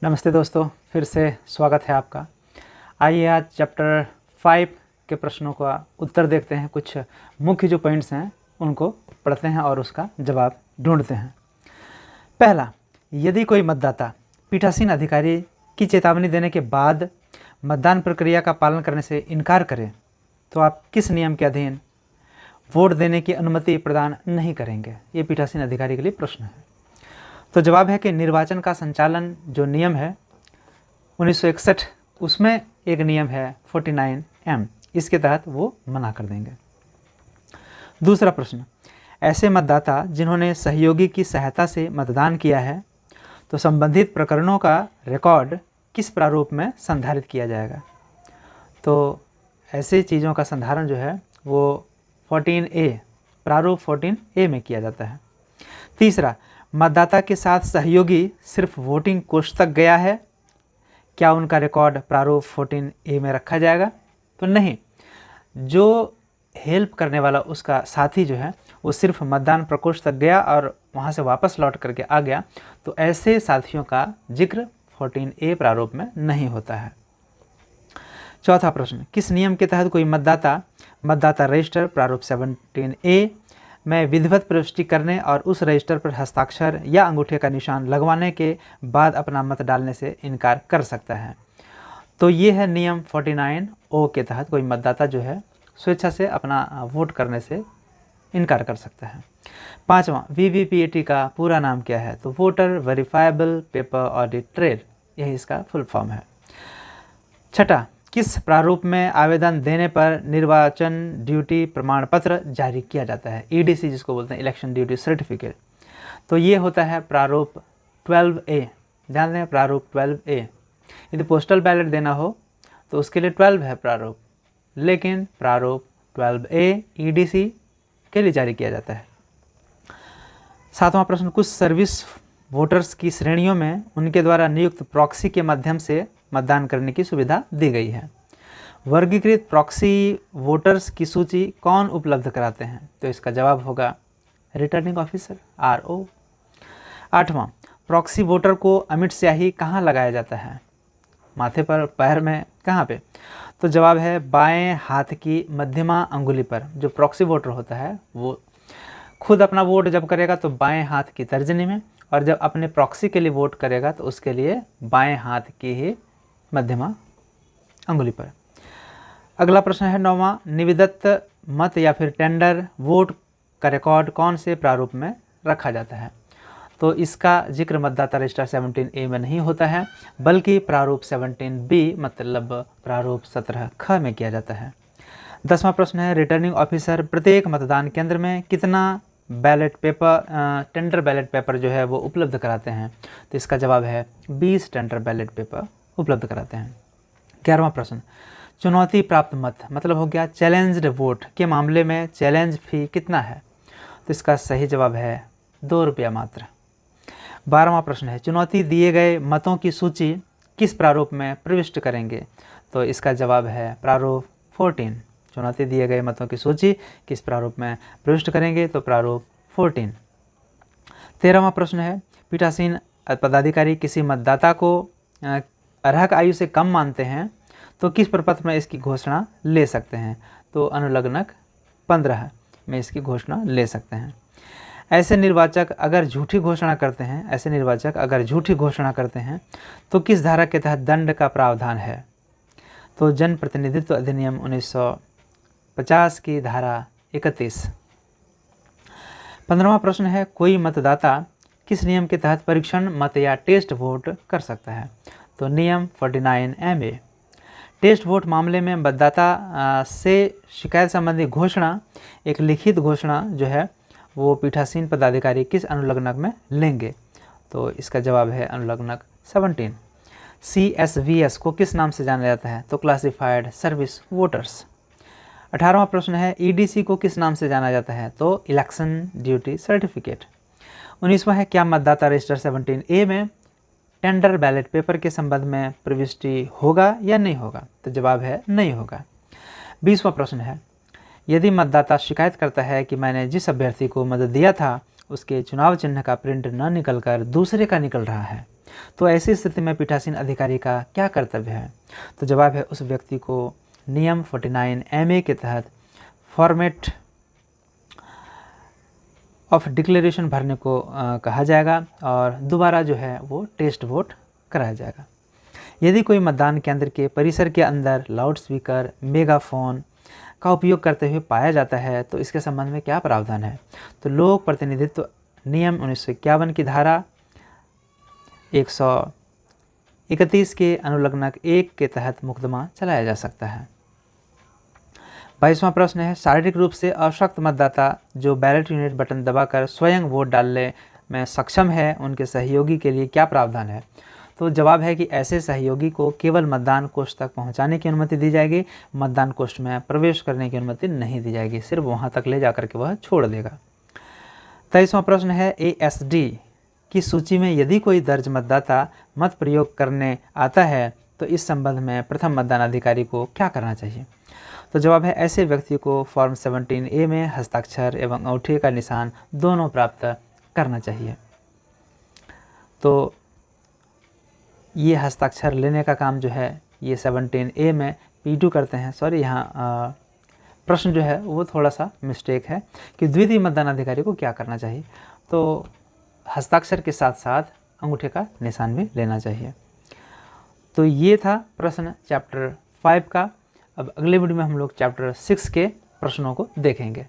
नमस्ते दोस्तों, फिर से स्वागत है आपका। आइए आज चैप्टर 5 के प्रश्नों का उत्तर देखते हैं। कुछ मुख्य जो पॉइंट्स हैं उनको पढ़ते हैं और उसका जवाब ढूंढते हैं। पहला, यदि कोई मतदाता पीठासीन अधिकारी की चेतावनी देने के बाद मतदान प्रक्रिया का पालन करने से इनकार करे तो आप किस नियम के अधीन वोट देने की अनुमति प्रदान नहीं करेंगे? ये पीठासीन अधिकारी के लिए प्रश्न है। तो जवाब है कि निर्वाचन का संचालन जो नियम है 1961, उसमें एक नियम है 49M, इसके तहत वो मना कर देंगे। दूसरा प्रश्न, ऐसे मतदाता जिन्होंने सहयोगी की सहायता से मतदान किया है तो संबंधित प्रकरणों का रिकॉर्ड किस प्रारूप में संधारित किया जाएगा? तो ऐसे चीज़ों का संधारण जो है वो 14A, प्रारूप 14A में किया जाता है। तीसरा, मतदाता के साथ सहयोगी सिर्फ वोटिंग कोष्ठक गया है, क्या उनका रिकॉर्ड प्रारूप 14A में रखा जाएगा? तो नहीं, जो हेल्प करने वाला उसका साथी जो है वो सिर्फ मतदान प्रकोष्ठ तक गया और वहाँ से वापस लौट करके आ गया, तो ऐसे साथियों का जिक्र 14A प्रारूप में नहीं होता है। चौथा प्रश्न, किस नियम के तहत कोई मतदाता रजिस्टर प्रारूप 17A में विधिवत प्रविष्टि करने और उस रजिस्टर पर हस्ताक्षर या अंगूठे का निशान लगवाने के बाद अपना मत डालने से इनकार कर सकता है? तो ये है नियम 49O के तहत कोई मतदाता जो है स्वेच्छा से अपना वोट करने से इनकार कर सकता है। पांचवा, VVPAT का पूरा नाम क्या है? तो voter verifiable paper audit trail, यही इसका फुल फॉर्म है। छठा, किस प्रारूप में आवेदन देने पर निर्वाचन ड्यूटी प्रमाण पत्र जारी किया जाता है? EDC जिसको बोलते हैं, इलेक्शन ड्यूटी सर्टिफिकेट। तो ये होता है प्रारूप 12A। ध्यान दें, प्रारूप 12A। यदि पोस्टल बैलेट देना हो तो उसके लिए 12 है प्रारूप, लेकिन प्रारूप 12A EDC के लिए जारी किया जाता है। सातवां प्रश्न, कुछ सर्विस वोटर्स की श्रेणियों में उनके द्वारा नियुक्त प्रॉक्सी के माध्यम से मतदान करने की सुविधा दी गई है। वर्गीकृत प्रॉक्सी वोटर्स की सूची कौन उपलब्ध कराते हैं? तो इसका जवाब होगा रिटर्निंग ऑफिसर, RO। आठवां, प्रॉक्सी वोटर को अमिट स्याही कहाँ लगाया जाता है? माथे पर, पैर में, कहाँ पे? तो जवाब है बाएं हाथ की मध्यमा अंगुली पर। जो प्रॉक्सी वोटर होता है वो खुद अपना वोट जब करेगा तो बाएं हाथ की तर्जनी में, और जब अपने प्रॉक्सी के लिए वोट करेगा तो उसके लिए बाएं हाथ की ही मध्यमा अंगुली पर। अगला प्रश्न है 9वां, निविदत मत या फिर टेंडर वोट का रिकॉर्ड कौन से प्रारूप में रखा जाता है? तो इसका जिक्र मतदाता रजिस्टर 17A में नहीं होता है, बल्कि प्रारूप 17B मतलब प्रारूप 17ख में किया जाता है। 10वां प्रश्न है, रिटर्निंग ऑफिसर प्रत्येक मतदान केंद्र में कितना ballot paper, tender ballot paper जो है वो उपलब्ध कराते हैं? तो इसका जवाब है 20 टेंडर बैलेट पेपर उपलब्ध कराते हैं। 11वां प्रश्न, चुनौती प्राप्त मत मतलब हो गया चैलेंज्ड वोट के मामले में चैलेंज फी कितना है? तो इसका सही जवाब है 2 रुपया मात्र। 12वां प्रश्न है, चुनौती दिए गए मतों की सूची किस प्रारूप में प्रविष्ट करेंगे? तो इसका जवाब है प्रारूप 14। चुनौती दिए गए मतों की सूची किस प्रारूप में प्रविष्ट करेंगे? तो प्रारूप 14। 13वां प्रश्न है, पीठासीन पदाधिकारी किसी मतदाता को अर्हक आयु से कम मानते हैं तो किस प्रपत्र में इसकी घोषणा ले सकते हैं? तो अनुलग्नक 15 में इसकी घोषणा ले सकते हैं। ऐसे निर्वाचक अगर झूठी घोषणा करते हैं तो किस धारा के तहत दंड का प्रावधान है? तो जन प्रतिनिधित्व अधिनियम 1950 की धारा 31। 15वां प्रश्न है, कोई मतदाता किस नियम के तहत परीक्षण मत या टेस्ट वोट कर सकता है? तो नियम 49MA। टेस्ट वोट मामले में मतदाता से शिकायत संबंधी घोषणा, एक लिखित घोषणा जो है वो पीठासीन पदाधिकारी किस अनुलग्नक में लेंगे? तो इसका जवाब है अनुलग्नक 17। CSVS को किस नाम से जाना जाता है? तो क्लासिफाइड सर्विस वोटर्स। 18वां प्रश्न है, EDC को किस नाम से जाना जाता है? तो इलेक्शन ड्यूटी सर्टिफिकेट। 19वां है, क्या मतदाता रजिस्टर 17A में टेंडर बैलेट पेपर के संबंध में प्रविष्टि होगा या नहीं होगा? तो जवाब है नहीं होगा। 20वां प्रश्न है, यदि मतदाता शिकायत करता है कि मैंने जिस अभ्यर्थी को मत दिया था उसके चुनाव चिन्ह का प्रिंट न निकलकर दूसरे का निकल रहा है, तो ऐसी स्थिति में पीठासीन अधिकारी का क्या कर्तव्य है? तो जवाब है, उस व्यक्ति को नियम 49 MA के तहत फॉर्मेट ऑफ डिक्लेरेशन भरने को कहा जाएगा और दोबारा जो है वो टेस्ट वोट कराया जाएगा। यदि कोई मतदान केंद्र के परिसर के अंदर लाउड स्पीकर, मेगाफोन का उपयोग करते हुए पाया जाता है तो इसके संबंध में क्या प्रावधान है? तो लोक प्रतिनिधित्व नियम 1951 की धारा 131 के अनुलग्नक 1 के तहत मुकदमा चलाया जा सकता है। 22वां प्रश्न है, शारीरिक रूप से अशक्त मतदाता जो बैलेट यूनिट बटन दबाकर स्वयं वोट डालने में सक्षम है, उनके सहयोगी के लिए क्या प्रावधान है? तो जवाब है कि ऐसे सहयोगी को केवल मतदान कोष्ठ तक पहुंचाने की अनुमति दी जाएगी, मतदान कोष्ठ में प्रवेश करने की अनुमति नहीं दी जाएगी, सिर्फ वहां तक ले जाकर के वह छोड़ देगा। 23वां प्रश्न है, ASD की सूची में यदि कोई दर्ज मतदाता मत प्रयोग करने आता है तो इस संबंध में प्रथम मतदान अधिकारी को क्या करना चाहिए? तो जवाब है, ऐसे व्यक्ति को फॉर्म 17A में हस्ताक्षर एवं अंगूठे का निशान दोनों प्राप्त करना चाहिए। तो ये हस्ताक्षर लेने का काम जो है ये 17A में P2 करते हैं। सॉरी, यहाँ प्रश्न जो है वो थोड़ा सा मिस्टेक है कि द्वितीय मतदान अधिकारी को क्या करना चाहिए। तो हस्ताक्षर के साथ साथ अंगूठे का निशान भी लेना चाहिए। तो ये था प्रश्न चैप्टर 5 का। अब अगले वीडियो में हम लोग चैप्टर 6 के प्रश्नों को देखेंगे।